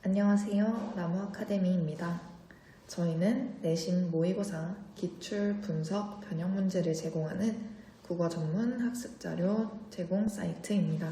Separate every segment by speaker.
Speaker 1: 안녕하세요. 나무아카데미입니다. 저희는 내신 모의고사 기출 분석 변형 문제를 제공하는 국어 전문 학습자료 제공 사이트입니다.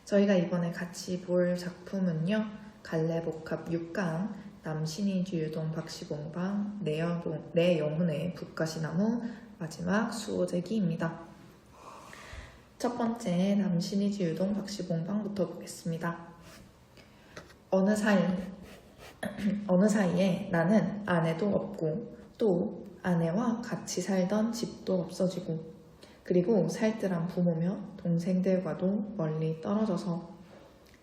Speaker 1: 저희가 이번에 같이 볼 작품은요. 갈래복합 6강 남신이주유동 박시봉방 내영훈의 북가시나무 마지막 수호제기입니다. 첫 번째 남신이주유동 박시봉방부터 보겠습니다. 어느 사이에 나는 아내도 없고 또 아내와 같이 살던 집도 없어지고 그리고 살뜰한 부모며 동생들과도 멀리 떨어져서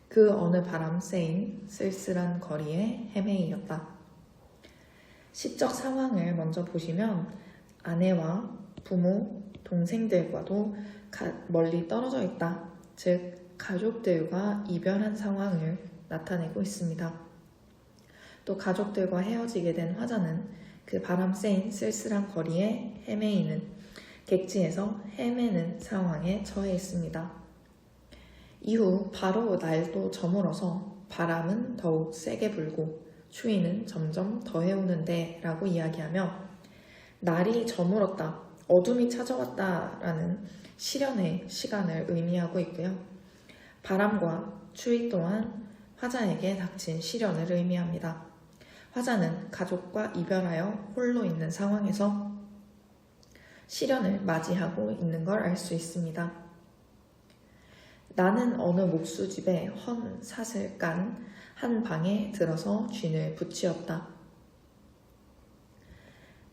Speaker 1: 그 어느 바람 쐬인 쓸쓸한 거리에 헤매이었다. 시적 상황을 먼저 보시면 아내와 부모, 동생들과도 멀리 떨어져 있다. 즉 가족들과 이별한 상황을 나타내고 있습니다. 또 가족들과 헤어지게 된 화자는 그 바람 쐬인 쓸쓸한 거리에 헤매이는 객지에서 헤매는 상황에 처해 있습니다. 이후 바로 날도 저물어서 바람은 더욱 세게 불고 추위는 점점 더해오는데 라고 이야기하며 날이 저물었다, 어둠이 찾아왔다 라는 실현의 시간을 의미하고 있고요. 바람과 추위 또한 화자에게 닥친 시련을 의미합니다. 화자는 가족과 이별하여 홀로 있는 상황에서 시련을 맞이하고 있는 걸 알 수 있습니다. 나는 어느 목수집에 헌 삿을 깐 한 방에 들어서 쥔을 붙이었다.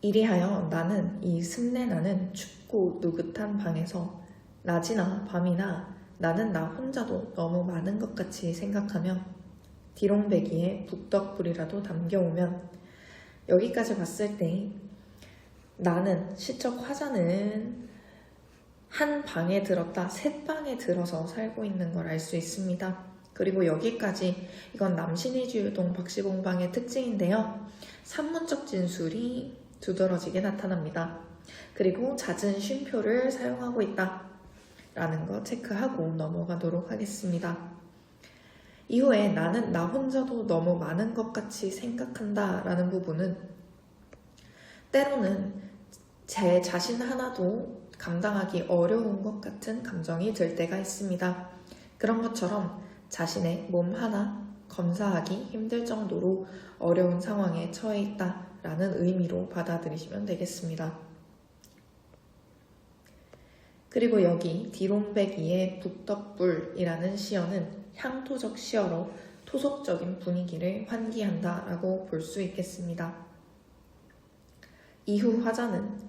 Speaker 1: 이리하여 나는 이 습내나는 춥고 누긋한 방에서 낮이나 밤이나 나는 나 혼자도 너무 많은 것 같이 생각하며 디롱배기에 북덕불이라도 담겨오면 여기까지 봤을 때 나는 시적 화자는 한 방에 들었다, 셋 방에 들어서 살고 있는 걸 알 수 있습니다. 그리고 여기까지 이건 남신이주유동 박시봉방의 특징인데요. 산문적 진술이 두드러지게 나타납니다. 그리고 잦은 쉼표를 사용하고 있다 라는 거 체크하고 넘어가도록 하겠습니다. 이후에 나는 나 혼자도 너무 많은 것 같이 생각한다 라는 부분은 때로는 제 자신 하나도 감당하기 어려운 것 같은 감정이 들 때가 있습니다. 그런 것처럼 자신의 몸 하나 검사하기 힘들 정도로 어려운 상황에 처해 있다 라는 의미로 받아들이시면 되겠습니다. 그리고 여기 디롱배기의 북덕불이라는 시어는 향토적 시어로 토속적인 분위기를 환기한다 라고 볼 수 있겠습니다. 이후 화자는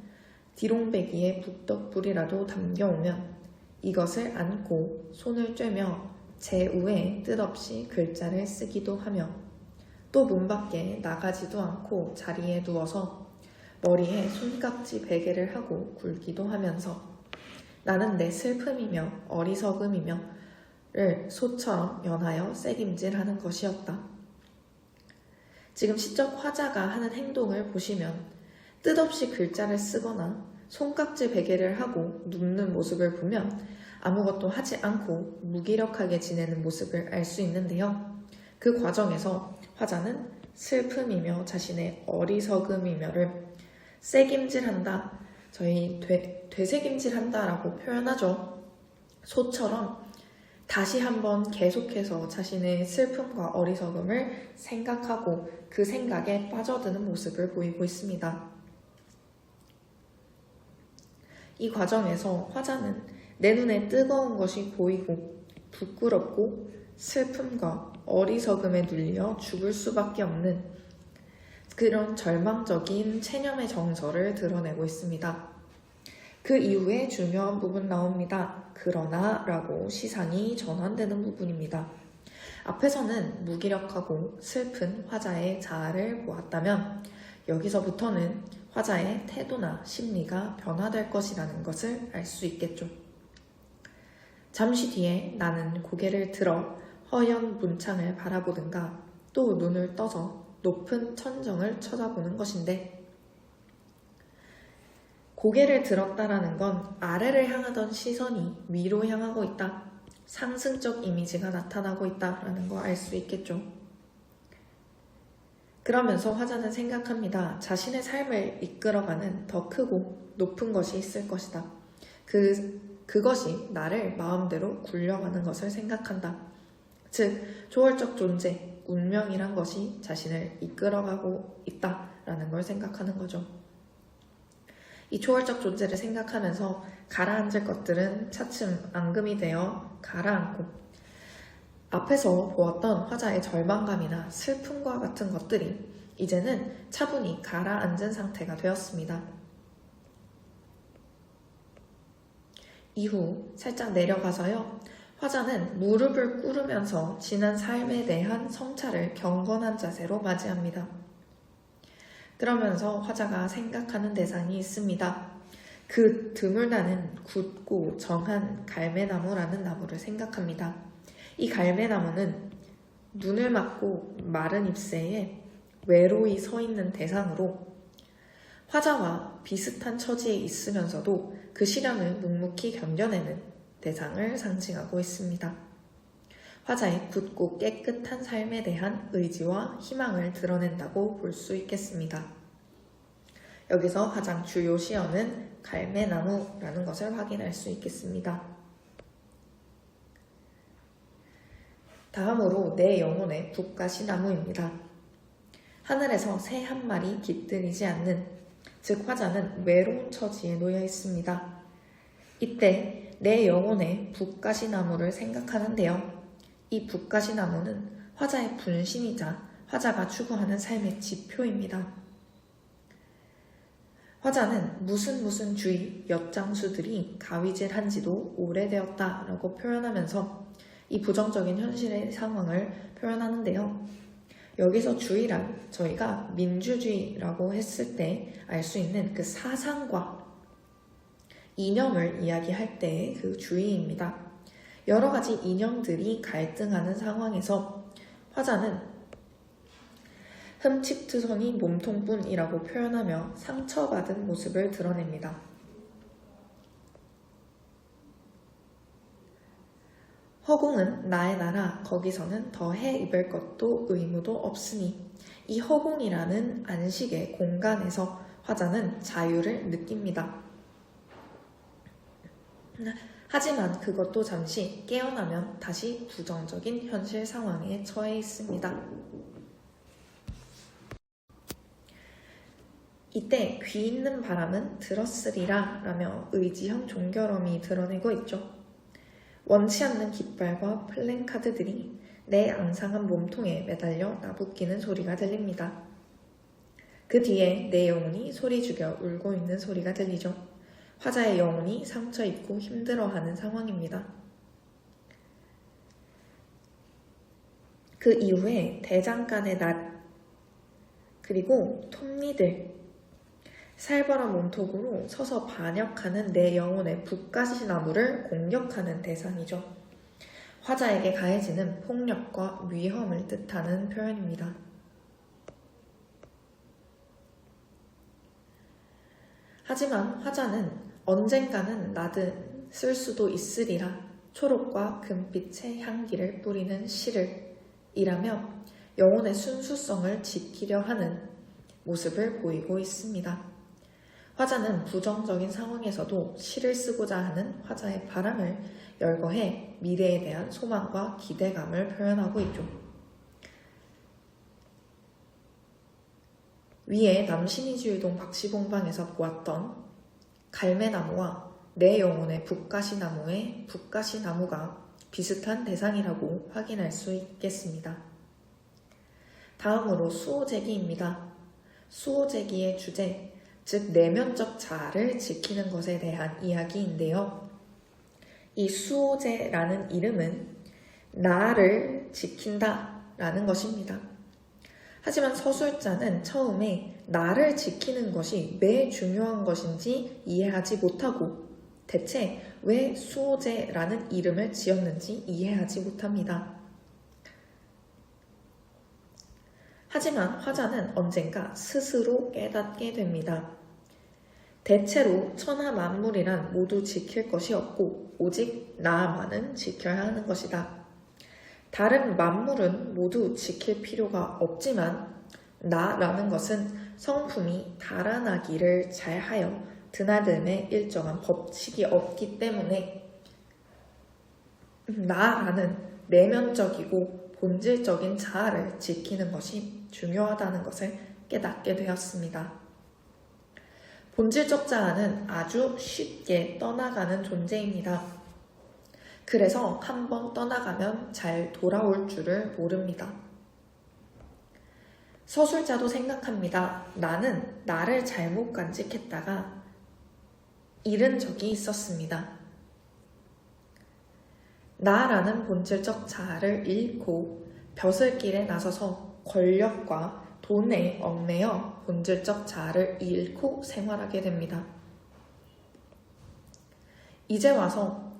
Speaker 1: 디롱배기의 북덕불이라도 담겨오면 이것을 안고 손을 쬐며 제우에 뜻없이 글자를 쓰기도 하며 또 문 밖에 나가지도 않고 자리에 누워서 머리에 손깍지 베개를 하고 굴기도 하면서 나는 내 슬픔이며 어리석음이며 를 소처럼 연하여 새김질하는 것이었다. 지금 시적 화자가 하는 행동을 보시면 뜻없이 글자를 쓰거나 손깍지 베개를 하고 눕는 모습을 보면 아무것도 하지 않고 무기력하게 지내는 모습을 알 수 있는데요. 그 과정에서 화자는 슬픔이며 자신의 어리석음이며를 새김질한다, 저희 되새김질한다 라고 표현하죠. 소처럼 다시 한번 계속해서 자신의 슬픔과 어리석음을 생각하고 그 생각에 빠져드는 모습을 보이고 있습니다. 이 과정에서 화자는 내 눈에 뜨거운 것이 보이고 부끄럽고 슬픔과 어리석음에 눌려 죽을 수밖에 없는 그런 절망적인 체념의 정서를 드러내고 있습니다. 그 이후에 중요한 부분 나옵니다. 그러나 라고 시상이 전환되는 부분입니다. 앞에서는 무기력하고 슬픈 화자의 자아를 보았다면 여기서부터는 화자의 태도나 심리가 변화될 것이라는 것을 알 수 있겠죠. 잠시 뒤에 나는 고개를 들어 허연 문창을 바라보든가 또 눈을 떠서 높은 천정을 쳐다보는 것인데 고개를 들었다라는 건 아래를 향하던 시선이 위로 향하고 있다, 상승적 이미지가 나타나고 있다라는 거 알 수 있겠죠. 그러면서 화자는 생각합니다. 자신의 삶을 이끌어가는 더 크고 높은 것이 있을 것이다. 그것이 나를 마음대로 굴려가는 것을 생각한다. 즉, 초월적 존재, 운명이란 것이 자신을 이끌어가고 있다라는 걸 생각하는 거죠. 이 초월적 존재를 생각하면서 가라앉을 것들은 차츰 앙금이 되어 가라앉고 앞에서 보았던 화자의 절망감이나 슬픔과 같은 것들이 이제는 차분히 가라앉은 상태가 되었습니다. 이후 살짝 내려가서요. 화자는 무릎을 꿇으면서 지난 삶에 대한 성찰을 경건한 자세로 맞이합니다. 그러면서 화자가 생각하는 대상이 있습니다. 그 드물다는 굳고 정한 갈매나무라는 나무를 생각합니다. 이 갈매나무는 눈을 막고 마른 잎새에 외로이 서 있는 대상으로 화자와 비슷한 처지에 있으면서도 그 시련을 묵묵히 견뎌내는 대상을 상징하고 있습니다. 화자의 굳고 깨끗한 삶에 대한 의지와 희망을 드러낸다고 볼 수 있겠습니다. 여기서 가장 주요 시어는 갈매나무라는 것을 확인할 수 있겠습니다. 다음으로 내 영혼의 북가시나무입니다. 하늘에서 새 한 마리 깃들이지 않는, 즉 화자는 외로운 처지에 놓여 있습니다. 이때 내 영혼의 북가시나무를 생각하는데요. 이 북가시나무는 화자의 분신이자 화자가 추구하는 삶의 지표입니다. 화자는 무슨 주의 엿장수들이 가위질한 지도 오래되었다라고 표현하면서 이 부정적인 현실의 상황을 표현하는데요. 여기서 주의란 저희가 민주주의라고 했을 때 알 수 있는 그 사상과 이념을 이야기할 때의 그 주의입니다. 여러 가지 이념들이 갈등하는 상황에서 화자는 흠칫투성이 몸통뿐이라고 표현하며 상처받은 모습을 드러냅니다. 허공은 나의 나라, 거기서는 더해 입을 것도 의무도 없으니 이 허공이라는 안식의 공간에서 화자는 자유를 느낍니다. 하지만 그것도 잠시 깨어나면 다시 부정적인 현실 상황에 처해 있습니다. 이때 귀 있는 바람은 들었으리라 라며 의지형 종결음이 드러내고 있죠. 원치 않는 깃발과 플랜카드들이 내 앙상한 몸통에 매달려 나부끼는 소리가 들립니다. 그 뒤에 내 영혼이 소리 죽여 울고 있는 소리가 들리죠. 화자의 영혼이 상처 입고 힘들어하는 상황입니다. 그 이후에 대장간의 낫, 그리고 톱니들, 살벌한 몸통으로 서서 반역하는 내 영혼의 북가시나무를 공격하는 대상이죠. 화자에게 가해지는 폭력과 위험을 뜻하는 표현입니다. 하지만 화자는 언젠가는 나든 쓸 수도 있으리라 초록과 금빛의 향기를 뿌리는 시를 일하며 영혼의 순수성을 지키려 하는 모습을 보이고 있습니다. 화자는 부정적인 상황에서도 시를 쓰고자 하는 화자의 바람을 열거해 미래에 대한 소망과 기대감을 표현하고 있죠. 위에 남신이주일동 박시봉방에서 보았던 갈매나무와 내 영혼의 북가시나무의 북가시나무가 비슷한 대상이라고 확인할 수 있겠습니다. 다음으로 수호제기입니다. 수호제기의 주제, 즉 내면적 자아를 지키는 것에 대한 이야기인데요. 이 수호제라는 이름은 나를 지킨다 라는 것입니다. 하지만 서술자는 처음에 나를 지키는 것이 왜 중요한 것인지 이해하지 못하고 대체 왜 수호제라는 이름을 지었는지 이해하지 못합니다. 하지만 화자는 언젠가 스스로 깨닫게 됩니다. 대체로 천하 만물이란 모두 지킬 것이 없고 오직 나만은 지켜야 하는 것이다. 다른 만물은 모두 지킬 필요가 없지만 나라는 것은 성품이 달아나기를 잘하여 드나듦에 일정한 법칙이 없기 때문에 나라는 내면적이고 본질적인 자아를 지키는 것이 중요하다는 것을 깨닫게 되었습니다. 본질적 자아는 아주 쉽게 떠나가는 존재입니다. 그래서 한번 떠나가면 잘 돌아올 줄을 모릅니다. 서술자도 생각합니다. 나는 나를 잘못 간직했다가 잃은 적이 있었습니다. 나라는 본질적 자아를 잃고 벼슬길에 나서서 권력과 돈에 얽매여 본질적 자아를 잃고 생활하게 됩니다. 이제 와서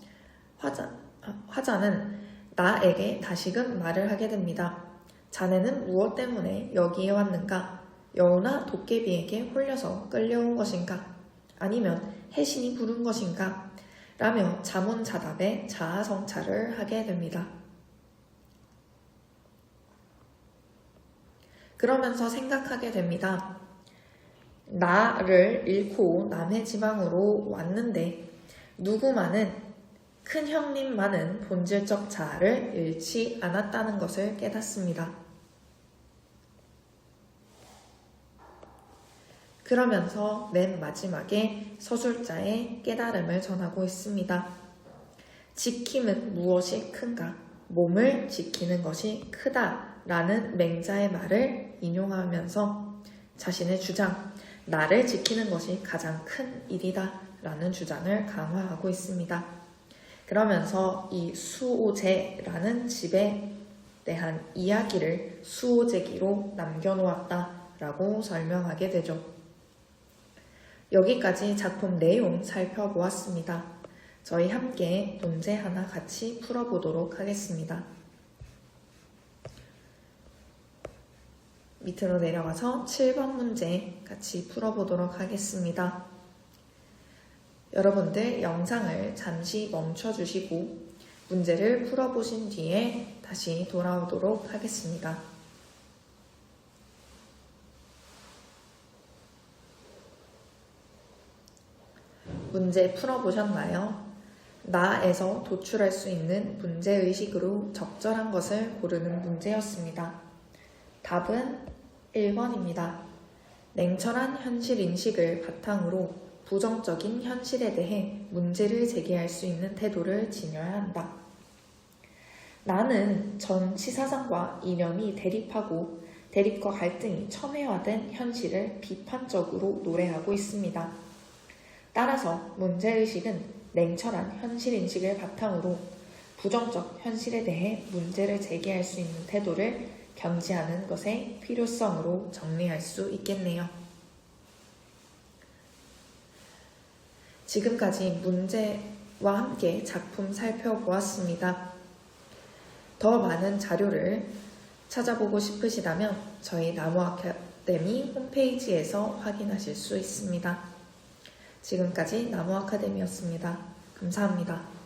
Speaker 1: 화자는 나에게 다시금 말을 하게 됩니다. 자네는 무엇 때문에 여기에 왔는가? 여우나 도깨비에게 홀려서 끌려온 것인가? 아니면 해신이 부른 것인가? 라며 자문자답에 자아성찰을 하게 됩니다. 그러면서 생각하게 됩니다. 나를 잃고 남의 지방으로 왔는데 누구만은 큰 형님만은 본질적 자아를 잃지 않았다는 것을 깨닫습니다. 그러면서 맨 마지막에 서술자의 깨달음을 전하고 있습니다. 지킴은 무엇이 큰가? 몸을 지키는 것이 크다라는 맹자의 말을 인용하면서 자신의 주장, 나를 지키는 것이 가장 큰 일이다라는 주장을 강화하고 있습니다. 그러면서 이 수오제라는 집에 대한 이야기를 수오제기로 남겨놓았다라고 설명하게 되죠. 여기까지 작품 내용 살펴보았습니다. 저희 함께 문제 하나 같이 풀어보도록 하겠습니다. 밑으로 내려가서 7번 문제 같이 풀어보도록 하겠습니다. 여러분들 영상을 잠시 멈춰주시고 문제를 풀어보신 뒤에 다시 돌아오도록 하겠습니다. 문제 풀어보셨나요? 나에서 도출할 수 있는 문제의식으로 적절한 것을 고르는 문제였습니다. 답은 1번입니다. 냉철한 현실인식을 바탕으로 부정적인 현실에 대해 문제를 제기할 수 있는 태도를 지녀야 한다. 나는 전 치사상과 이념이 대립하고 대립과 갈등이 첨예화된 현실을 비판적으로 노래하고 있습니다. 따라서 문제의식은 냉철한 현실인식을 바탕으로 부정적 현실에 대해 문제를 제기할 수 있는 태도를 견지하는 것의 필요성으로 정리할 수 있겠네요. 지금까지 문제와 함께 작품 살펴보았습니다. 더 많은 자료를 찾아보고 싶으시다면 저희 나무 아카데미 홈페이지에서 확인하실 수 있습니다. 지금까지 나무 아카데미였습니다. 감사합니다.